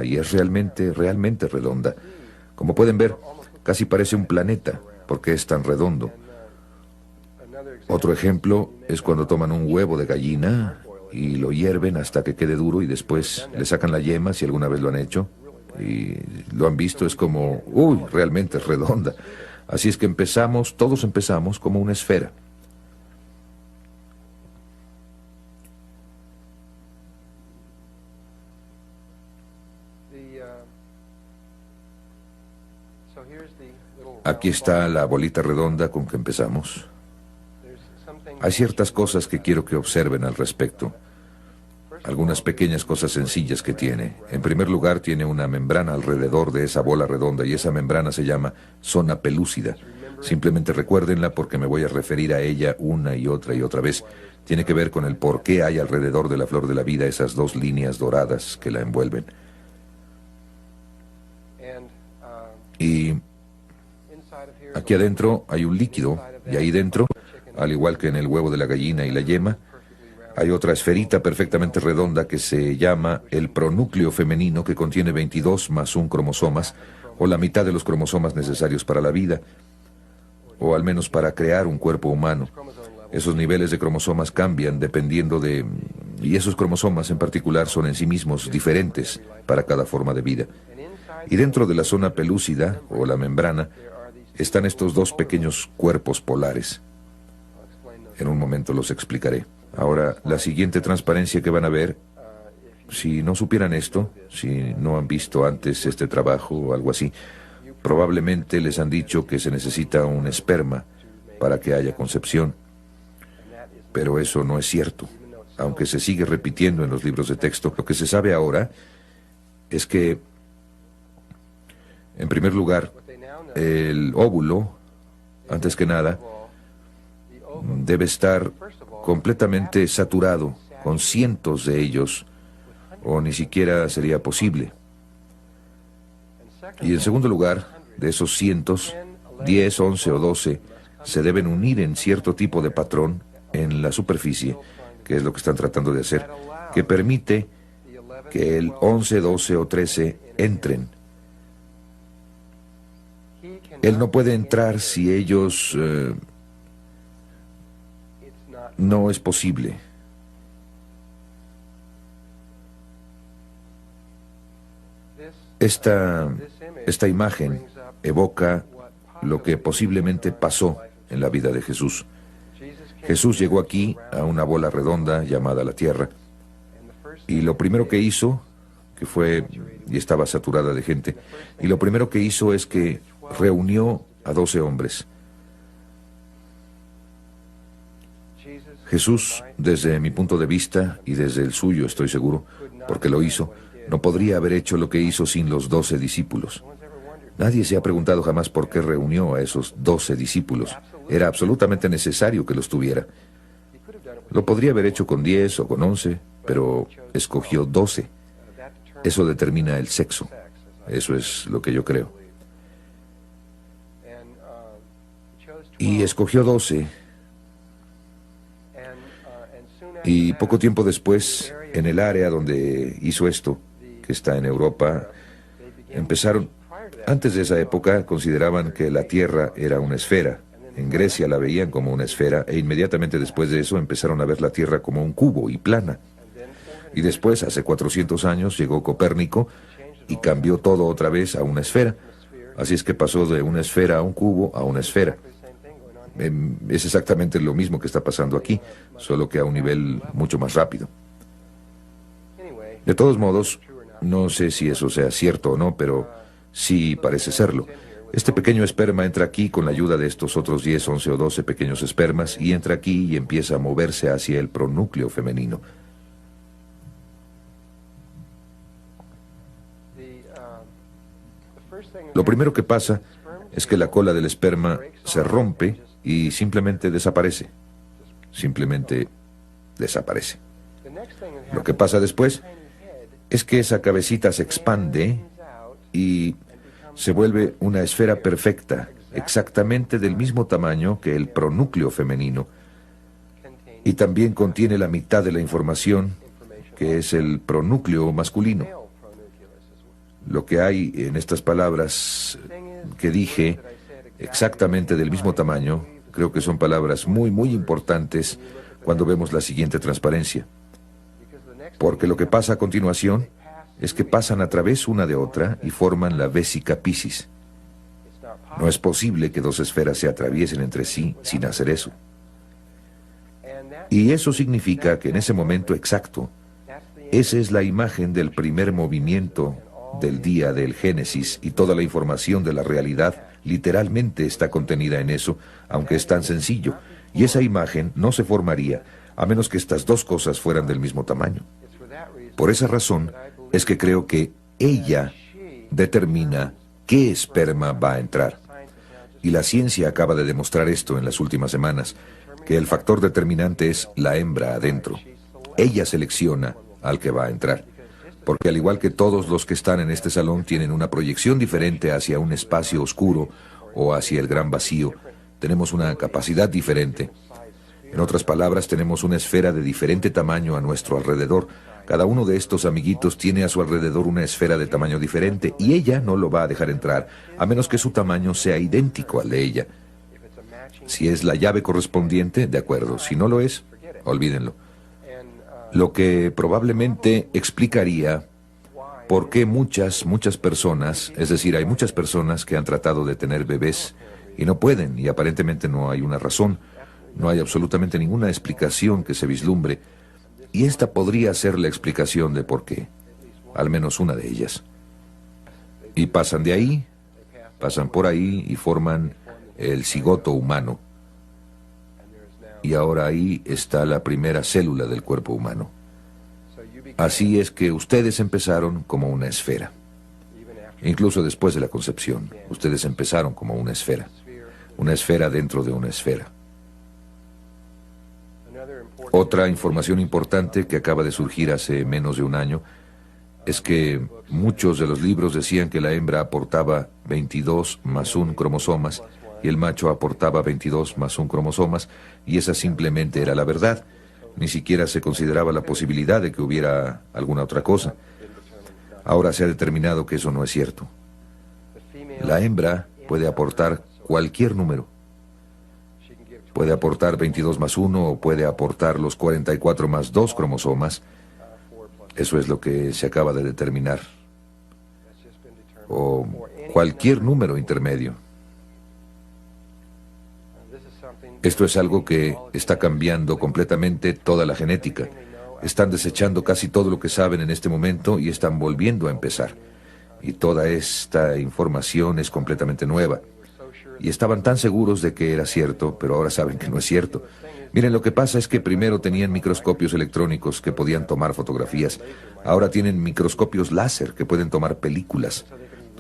y es realmente, realmente redonda. Como pueden ver, casi parece un planeta, porque es tan redondo. Otro ejemplo es cuando toman un huevo de gallina y lo hierven hasta que quede duro y después le sacan la yema, si alguna vez lo han hecho, y lo han visto, es como, uy, realmente es redonda. Así es que todos empezamos como una esfera. Aquí está la bolita redonda con que empezamos. Hay ciertas cosas que quiero que observen al respecto. Algunas pequeñas cosas sencillas que tiene. En primer lugar, tiene una membrana alrededor de esa bola redonda y esa membrana se llama zona pelúcida. Simplemente recuérdenla porque me voy a referir a ella una y otra vez. Tiene que ver con el por qué hay alrededor de la flor de la vida esas dos líneas doradas que la envuelven. Y aquí adentro hay un líquido, y ahí dentro, al igual que en el huevo de la gallina y la yema, hay otra esferita perfectamente redonda que se llama el pronúcleo femenino, que contiene 22 más 1 cromosomas, o la mitad de los cromosomas necesarios para la vida, o al menos para crear un cuerpo humano. Esos niveles de cromosomas cambian dependiendo de... y esos cromosomas en particular son en sí mismos diferentes para cada forma de vida. Y dentro de la zona pelúcida, o la membrana, están estos dos pequeños cuerpos polares. En un momento los explicaré. Ahora, la siguiente transparencia que van a ver, si no supieran esto, si no han visto antes este trabajo o algo así, probablemente les han dicho que se necesita un esperma para que haya concepción. Pero eso no es cierto. Aunque se sigue repitiendo en los libros de texto, lo que se sabe ahora es que, en primer lugar, el óvulo, antes que nada, debe estar completamente saturado con cientos de ellos, o ni siquiera sería posible. Y en segundo lugar, de esos cientos, 10, 11 o 12 se deben unir en cierto tipo de patrón en la superficie, que es lo que están tratando de hacer, que permite que el 11, 12 o 13 entren. Él no puede entrar si ellos... no es posible. Esta imagen evoca lo que posiblemente pasó en la vida de Jesús. Jesús llegó aquí a una bola redonda llamada la Tierra, y lo primero que hizo, y estaba saturada de gente, y lo primero que hizo es que reunió a 12 hombres. Jesús, desde mi punto de vista, y desde el suyo estoy seguro, porque lo hizo, no podría haber hecho lo que hizo sin los 12 discípulos. Nadie se ha preguntado jamás por qué reunió a esos 12 discípulos. Era absolutamente necesario que los tuviera. Lo podría haber hecho con 10 o con 11, pero escogió 12. Eso determina el sexo. Eso es lo que yo creo. Y escogió 12. Y poco tiempo después, en el área donde hizo esto, que está en Europa, empezaron... Antes de esa época consideraban que la Tierra era una esfera. En Grecia la veían como una esfera e inmediatamente después de eso empezaron a ver la Tierra como un cubo y plana. Y después, hace 400 años, llegó Copérnico y cambió todo otra vez a una esfera. Así es que pasó de una esfera a un cubo a una esfera. Es exactamente lo mismo que está pasando aquí, solo que a un nivel mucho más rápido. De todos modos, no sé si eso sea cierto o no, pero sí parece serlo. Este pequeño esperma entra aquí con la ayuda de estos otros 10, 11 o 12 pequeños espermas y entra aquí y empieza a moverse hacia el pronúcleo femenino. Lo primero que pasa es que la cola del esperma se rompe y simplemente desaparece. Simplemente desaparece. Lo que pasa después es que esa cabecita se expande y se vuelve una esfera perfecta, exactamente del mismo tamaño que el pronúcleo femenino, y también contiene la mitad de la información, que es el pronúcleo masculino. Lo que hay en estas palabras que dije, exactamente del mismo tamaño, creo que son palabras muy, muy importantes cuando vemos la siguiente transparencia. Porque lo que pasa a continuación es que pasan a través una de otra y forman la vésica Piscis. No es posible que dos esferas se atraviesen entre sí sin hacer eso. Y eso significa que en ese momento exacto, esa es la imagen del primer movimiento del día del Génesis, y toda la información de la realidad literalmente está contenida en eso, aunque es tan sencillo. Y esa imagen no se formaría a menos que estas dos cosas fueran del mismo tamaño. Por esa razón es que creo que ella determina qué esperma va a entrar. Y la ciencia acaba de demostrar esto en las últimas semanas, que el factor determinante es la hembra adentro. Ella selecciona al que va a entrar. Porque al igual que todos los que están en este salón tienen una proyección diferente hacia un espacio oscuro o hacia el gran vacío, tenemos una capacidad diferente. En otras palabras, tenemos una esfera de diferente tamaño a nuestro alrededor. Cada uno de estos amiguitos tiene a su alrededor una esfera de tamaño diferente y ella no lo va a dejar entrar, a menos que su tamaño sea idéntico al de ella. Si es la llave correspondiente, de acuerdo. Si no lo es, olvídenlo. Lo que probablemente explicaría por qué muchas personas, es decir, hay muchas personas que han tratado de tener bebés y no pueden, y aparentemente no hay una razón, no hay absolutamente ninguna explicación que se vislumbre, y esta podría ser la explicación de por qué, al menos una de ellas. Y pasan de ahí, pasan por ahí y forman el cigoto humano. Y ahora ahí está la primera célula del cuerpo humano. Así es que ustedes empezaron como una esfera. Incluso después de la concepción, ustedes empezaron como una esfera dentro de una esfera. Otra información importante que acaba de surgir hace menos de un año es que muchos de los libros decían que la hembra aportaba 22 más 1 cromosomas y el macho aportaba 22 más 1 cromosomas, y esa simplemente era la verdad. Ni siquiera se consideraba la posibilidad de que hubiera alguna otra cosa. Ahora se ha determinado que eso no es cierto. La hembra puede aportar cualquier número. Puede aportar 22 más 1 o puede aportar los 44 más 2 cromosomas. Eso es lo que se acaba de determinar. O cualquier número intermedio. Esto es algo que está cambiando completamente toda la genética. Están desechando casi todo lo que saben en este momento y están volviendo a empezar. Y toda esta información es completamente nueva. Y estaban tan seguros de que era cierto, pero ahora saben que no es cierto. Miren, lo que pasa es que primero tenían microscopios electrónicos que podían tomar fotografías. Ahora tienen microscopios láser que pueden tomar películas.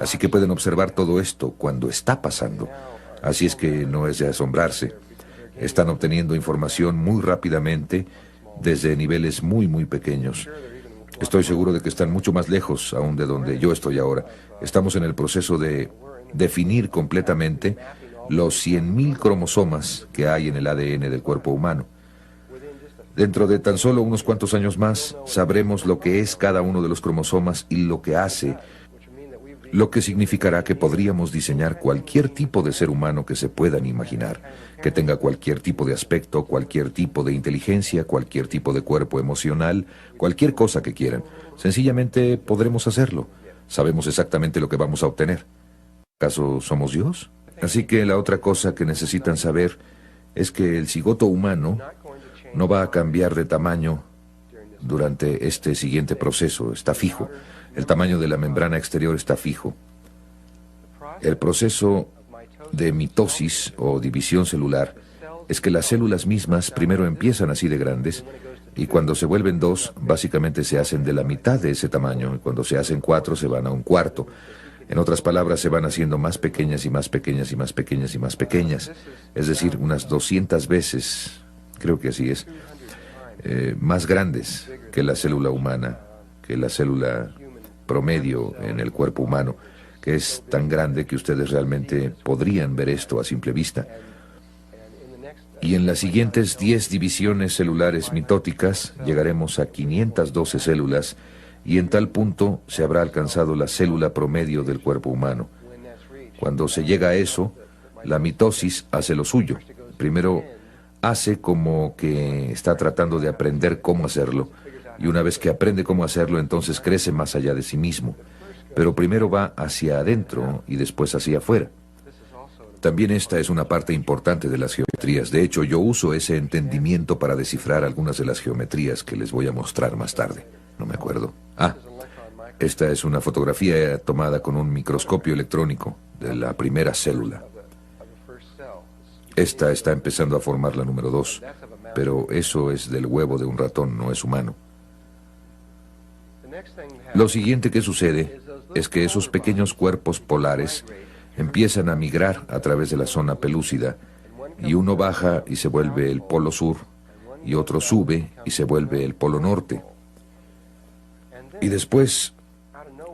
Así que pueden observar todo esto cuando está pasando. Así es que no es de asombrarse. Están obteniendo información muy rápidamente desde niveles muy, muy pequeños. Estoy seguro de que están mucho más lejos aún de donde yo estoy ahora. Estamos en el proceso de definir completamente los 100.000 cromosomas que hay en el ADN del cuerpo humano. Dentro de tan solo unos cuantos años más, sabremos lo que es cada uno de los cromosomas y lo que hace, lo que significará que podríamos diseñar cualquier tipo de ser humano que se puedan imaginar, que tenga cualquier tipo de aspecto, cualquier tipo de inteligencia, cualquier tipo de cuerpo emocional, cualquier cosa que quieran. Sencillamente podremos hacerlo. Sabemos exactamente lo que vamos a obtener. ¿Acaso somos Dios? Así que la otra cosa que necesitan saber es que el cigoto humano no va a cambiar de tamaño durante este siguiente proceso. Está fijo. El tamaño de la membrana exterior está fijo. El proceso de mitosis o división celular es que las células mismas primero empiezan así de grandes y cuando se vuelven 2, básicamente se hacen de la mitad de ese tamaño, y cuando se hacen 4 se van a un cuarto. En otras palabras, se van haciendo más pequeñas y más pequeñas y más pequeñas y más pequeñas. Es decir, unas 200 veces, creo que así es, más grandes que la célula humana, que la célula promedio en el cuerpo humano, que es tan grande que ustedes realmente podrían ver esto a simple vista. Y en las siguientes 10 divisiones celulares mitóticas llegaremos a 512 células y en tal punto se habrá alcanzado la célula promedio del cuerpo humano. Cuando se llega a eso, la mitosis hace lo suyo. Primero hace como que está tratando de aprender cómo hacerlo, y una vez que aprende cómo hacerlo, entonces crece más allá de sí mismo. Pero primero va hacia adentro y después hacia afuera. También esta es una parte importante de las geometrías. De hecho, yo uso ese entendimiento para descifrar algunas de las geometrías que les voy a mostrar más tarde. No me acuerdo. Esta es una fotografía tomada con un microscopio electrónico de la primera célula. Esta está empezando a formar la número 2, pero eso es del huevo de un ratón, no es humano. Lo siguiente que sucede es que esos pequeños cuerpos polares empiezan a migrar a través de la zona pelúcida, y uno baja y se vuelve el polo sur, y otro sube y se vuelve el polo norte. Y después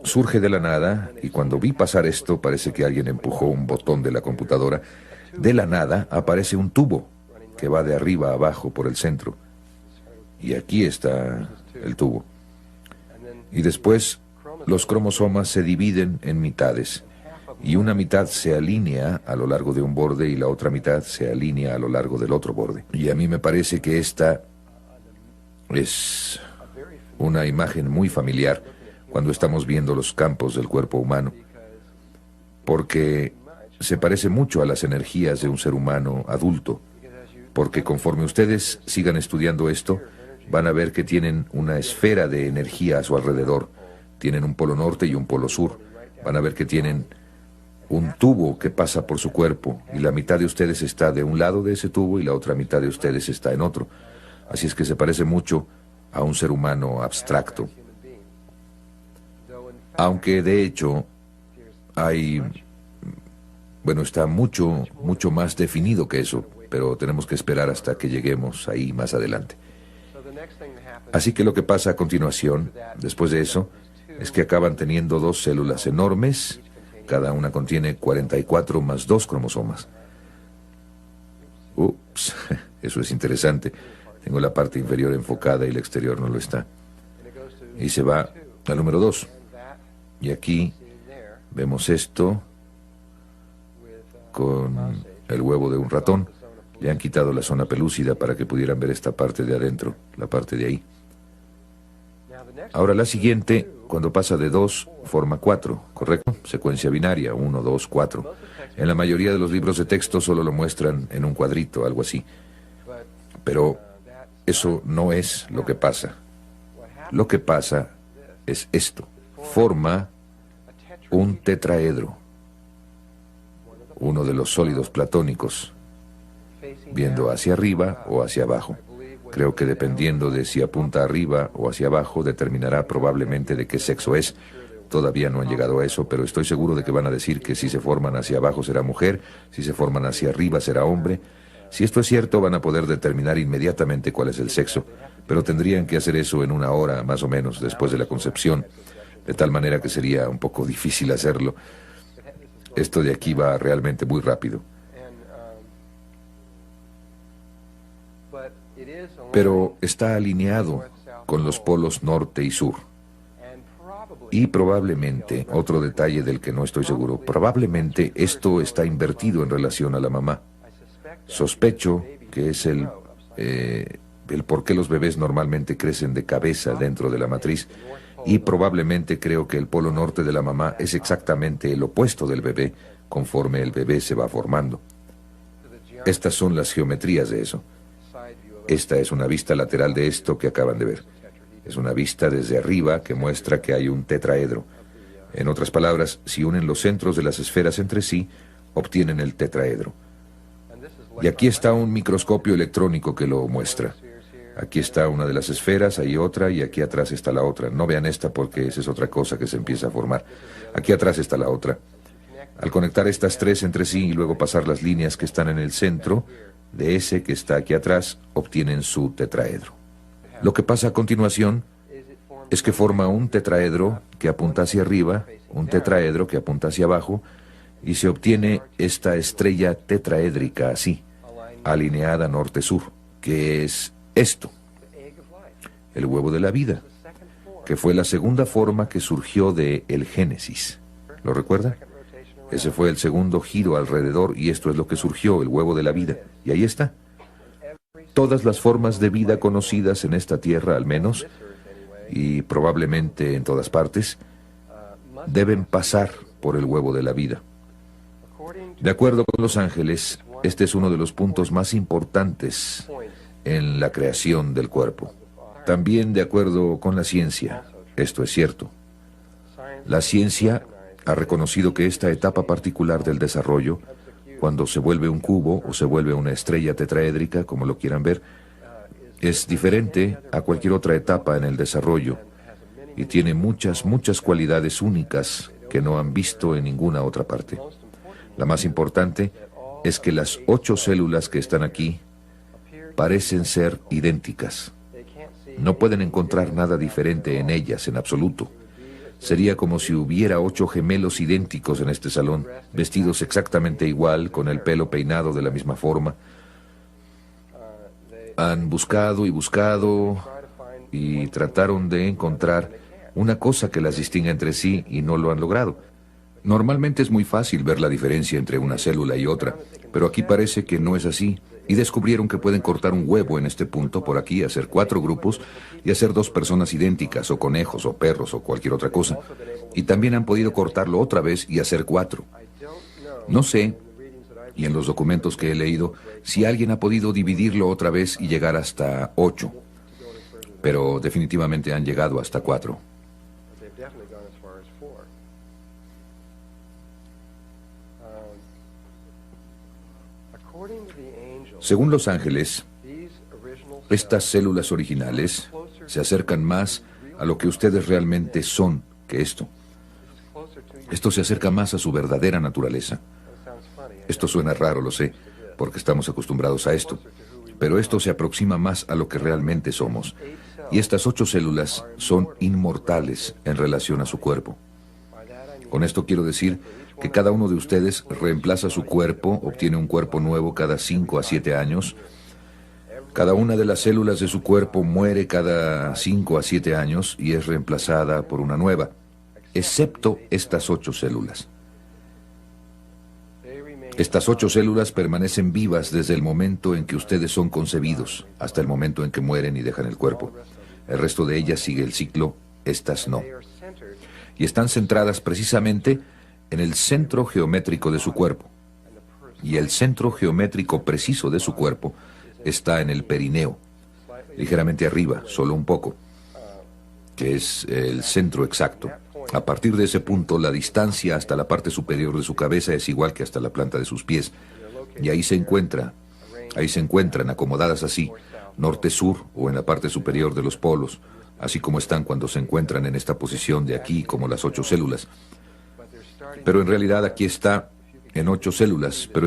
surge de la nada, y cuando vi pasar esto, parece que alguien empujó un botón de la computadora. De la nada aparece un tubo que va de arriba a abajo por el centro. Y aquí está el tubo. Y después los cromosomas se dividen en mitades, y una mitad se alinea a lo largo de un borde y la otra mitad se alinea a lo largo del otro borde. Y a mí me parece que esta es una imagen muy familiar cuando estamos viendo los campos del cuerpo humano, porque se parece mucho a las energías de un ser humano adulto, porque conforme ustedes sigan estudiando esto, van a ver que tienen una esfera de energía a su alrededor. Tienen un polo norte y un polo sur. Van a ver que tienen un tubo que pasa por su cuerpo, y la mitad de ustedes está de un lado de ese tubo y la otra mitad de ustedes está en otro. Así es que se parece mucho a un ser humano abstracto. Aunque de hecho está mucho más definido que eso, pero tenemos que esperar hasta que lleguemos ahí más adelante. Así que lo que pasa a continuación, después de eso, es que acaban teniendo dos células enormes. Cada una contiene 44 más 2 cromosomas. Ups, eso es interesante. Tengo la parte inferior enfocada y la exterior no lo está. Y se va al número 2. Y aquí vemos esto con el huevo de un ratón. Le han quitado la zona pelúcida para que pudieran ver esta parte de adentro, la parte de ahí. Ahora la siguiente, cuando pasa de 2, forma 4, ¿correcto? Secuencia binaria, 1, 2, 4. En la mayoría de los libros de texto solo lo muestran en un cuadrito, algo así. Pero eso no es lo que pasa. Lo que pasa es esto. Forma un tetraedro, uno de los sólidos platónicos, viendo hacia arriba o hacia abajo. Creo que dependiendo de si apunta arriba o hacia abajo, determinará probablemente de qué sexo es. Todavía no han llegado a eso, pero estoy seguro de que van a decir que si se forman hacia abajo será mujer, si se forman hacia arriba será hombre. Si esto es cierto, van a poder determinar inmediatamente cuál es el sexo, pero tendrían que hacer eso en 1 hora, más o menos, después de la concepción, de tal manera que sería un poco difícil hacerlo. Esto de aquí va realmente muy rápido. Pero está alineado con los polos norte y sur. Y probablemente, otro detalle del que no estoy seguro, probablemente esto está invertido en relación a la mamá. Sospecho que es el por qué los bebés normalmente crecen de cabeza dentro de la matriz, y probablemente creo que el polo norte de la mamá es exactamente el opuesto del bebé conforme el bebé se va formando. Estas son las geometrías de eso. Esta es una vista lateral de esto que acaban de ver. Es una vista desde arriba que muestra que hay un tetraedro. En otras palabras, si unen los centros de las esferas entre sí, obtienen el tetraedro. Y aquí está un microscopio electrónico que lo muestra. Aquí está una de las esferas, hay otra, y aquí atrás está la otra. No vean esta porque esa es otra cosa que se empieza a formar. Aquí atrás está la otra. Al conectar estas tres entre sí y luego pasar las líneas que están en el centro de ese que está aquí atrás, obtienen su tetraedro. Lo que pasa a continuación es que forma un tetraedro que apunta hacia arriba, un tetraedro que apunta hacia abajo, y se obtiene esta estrella tetraédrica así, alineada norte-sur, que es esto, el huevo de la vida. que fue la segunda forma que surgió de el Génesis. ¿Lo recuerda? Ese fue el segundo giro alrededor y esto es lo que surgió, el huevo de la vida. Y ahí está. Todas las formas de vida conocidas en esta tierra, al menos, y probablemente en todas partes, deben pasar por el huevo de la vida. De acuerdo con los ángeles, este es uno de los puntos más importantes en la creación del cuerpo. También de acuerdo con la ciencia, esto es cierto. La ciencia ha reconocido que esta etapa particular del desarrollo, cuando se vuelve un cubo o se vuelve una estrella tetraédrica, como lo quieran ver, es diferente a cualquier otra etapa en el desarrollo y tiene muchas cualidades únicas que no han visto en ninguna otra parte. La más importante es que las 8 células que están aquí parecen ser idénticas. No pueden encontrar nada diferente en ellas en absoluto. Sería como si hubiera 8 gemelos idénticos en este salón, vestidos exactamente igual, con el pelo peinado de la misma forma. Han buscado y trataron de encontrar una cosa que las distinga entre sí y no lo han logrado. Normalmente es muy fácil ver la diferencia entre una célula y otra, pero aquí parece que no es así. Y descubrieron que pueden cortar un huevo en este punto, por aquí, hacer 4 grupos y hacer 2 personas idénticas, o conejos, o perros, o cualquier otra cosa. Y también han podido cortarlo otra vez y hacer 4. No sé, y en los documentos que he leído, si alguien ha podido dividirlo otra vez y llegar hasta 8. Pero definitivamente han llegado hasta 4. Según los ángeles, estas células originales se acercan más a lo que ustedes realmente son que esto. Esto se acerca más a su verdadera naturaleza. Esto suena raro, lo sé, porque estamos acostumbrados a esto. Pero esto se aproxima más a lo que realmente somos. Y estas 8 células son inmortales en relación a su cuerpo. Con esto quiero decir que cada uno de ustedes reemplaza su cuerpo, obtiene un cuerpo nuevo cada 5 a 7 años. Cada una de las células de su cuerpo muere cada 5 a 7 años y es reemplazada por una nueva, excepto estas 8 células. Estas 8 células permanecen vivas desde el momento en que ustedes son concebidos hasta el momento en que mueren y dejan el cuerpo. El resto de ellas sigue el ciclo, estas no. Y están centradas precisamente en el centro geométrico de su cuerpo. Y el centro geométrico preciso de su cuerpo está en el perineo, ligeramente arriba, solo un poco, que es el centro exacto. A partir de ese punto, la distancia hasta la parte superior de su cabeza es igual que hasta la planta de sus pies. Y ahí se encuentran acomodadas así, norte-sur o en la parte superior de los polos, así como están cuando se encuentran en esta posición de aquí, como las 8 células. Pero en realidad aquí está en 8 células, pero